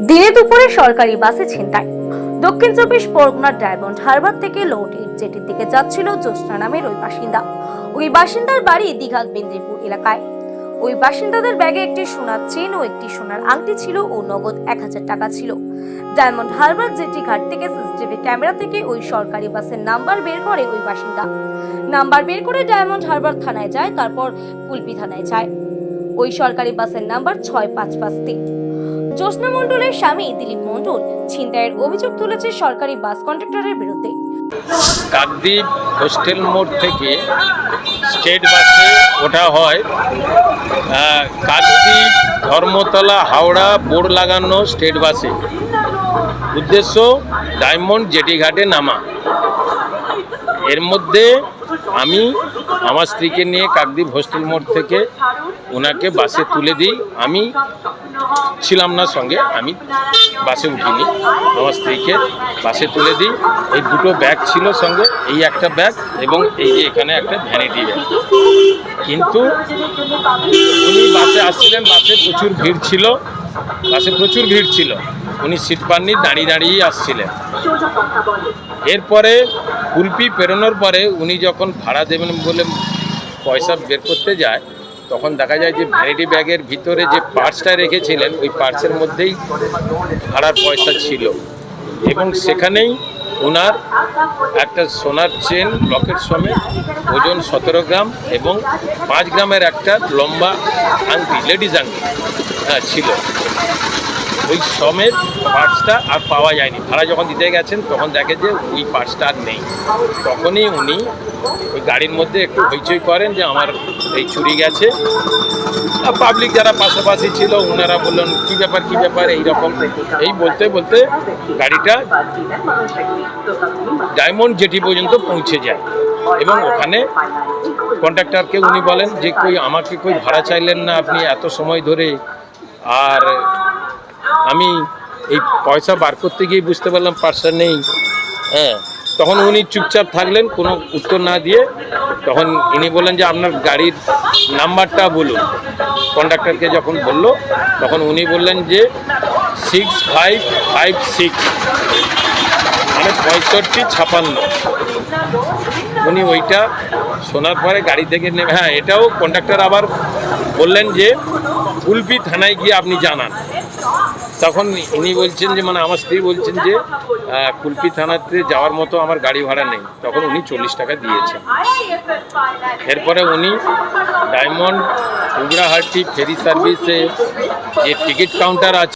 দিনে দুপুরে সরকারি বাসে ছিনতাই। দক্ষিণ চব্বিশ পরগনার ডায়মন্ড হারবার থেকে লৌটির জেটির দিকে যাচ্ছিল জ্যোৎস্না নামের ওই বাসিন্দা। ওই বাসিন্দার বাড়ি দীঘার বেন্দ্রিপুর এলাকায়। ওই বাসিন্দাদের ব্যাগে একটি সোনার চেন ও একটি সোনার আংটি ছিল ও নগদ 1000 টাকা ছিল। ডায়মন্ড হারবার জেটি ঘাট থেকে সিসিটিভি ক্যামেরা থেকে ওই সরকারি বাসের নাম্বার বের করে ওই বাসিন্দা। নাম্বার বের করে ডায়মন্ড হারবার থানায় যায়, তারপর কুলপি থানায় যায়। ওই সরকারি বাসের নাম্বার 6553। জ্যোৎস্না মণ্ডলের স্বামী দিলীপ মণ্ডল ছিনতাইয়ের অভিযোগ তুলেছে সরকারি বাস কন্ডাক্টরের বিরুদ্ধে। কাকদ্বীপ হোস্টেল মোড় থেকে স্টেট বাসে ওঠা হয় কাকদ্বীপ ধর্মতলা হাওড়া বোর্ড লাগানো স্টেট বাসে। উদ্দেশ্য ডায়মন্ড জেটি ঘাটে নামা। এর মধ্যে আমি আমার স্ত্রীকে নিয়ে কাকদ্বীপ হোস্টেল মোড় থেকে ওনাকে বাসে তুলে দিই। আমি ছিলাম না সঙ্গে, আমি বাসে উঠিনি, আমার স্ত্রীকে বাসে তুলে দিই। এই দুটো ব্যাগ ছিল সঙ্গে, এই একটা ব্যাগ এবং এই যে এখানে একটা ভ্যানিটি ব্যাগ। কিন্তু উনি বাসে আসছিলেন, বাসে প্রচুর ভিড় ছিল, উনি সিট পাননি, দাঁড়িয়ে দাঁড়িয়েই আসছিলেন। এরপরে কুলপি পেরোনোর পরে উনি যখন ভাড়া দেবেন বলে পয়সা বের করতে যায়, তখন দেখা যায় যে ভ্যানিটি ব্যাগের ভিতরে যে পার্সটা রেখেছিলেন ওই পার্সের মধ্যেই ভাড়ার পয়সা ছিল এবং সেখানেই ওনার একটা সোনার চেন লকেট সমেত ওজন 17 গ্রাম এবং 5 গ্রামের একটা লম্বা আংটি, লেডিস আংটি ছিল। ওই সমেত পার্সটা আর পাওয়া যায়নি। ভাড়া যখন দিতে গেছেন তখন দেখে যে ওই পার্সটা আর নেই। তখনই উনি ওই গাড়ির মধ্যে একটু হইচই করেন যে আমার এই চুরি গেছে। পাবলিক যারা পাশাপাশি ছিল ওনারা বললেন কী ব্যাপার এইরকম। এই বলতে বলতে গাড়িটা ডায়মন্ড জেটি পর্যন্ত পৌঁছে যায় এবং ওখানে কন্ডাক্টরকে উনি বলেন যে আমাকে ভাড়া চাইলেন না আপনি এত সময় ধরে। আর আমি এই পয়সা বার করতে গিয়ে বুঝতে পারলাম পার্সটা নেই। তখন উনি চুপচাপ থাকলেন, কোনো উত্তর না দিয়ে। তখন ইনি বললেন যে আপনার গাড়ির নাম্বারটা বলুন। কন্ডাক্টরকে যখন বলল তখন উনি বললেন যে 6556, মানে 6556। উনি ওইটা শোনার পরে গাড়ি থেকে নেমে এটাও কন্ডাক্টর আবার বললেন যে কুলপি থানায় গিয়ে আপনি জানান। তখন ইনি বলছেন যে মানে আমার স্ত্রী বলছেন যে কুলপি থানাতে যাওয়ার মতো আমার গাড়ি ভাড়া নেই। তখন উনি 40 টাকা দিয়েছেন। এরপরে উনি ডায়মন্ড উগড়াহাটি ফেরি সার্ভিসে যে টিকিট কাউন্টার আছে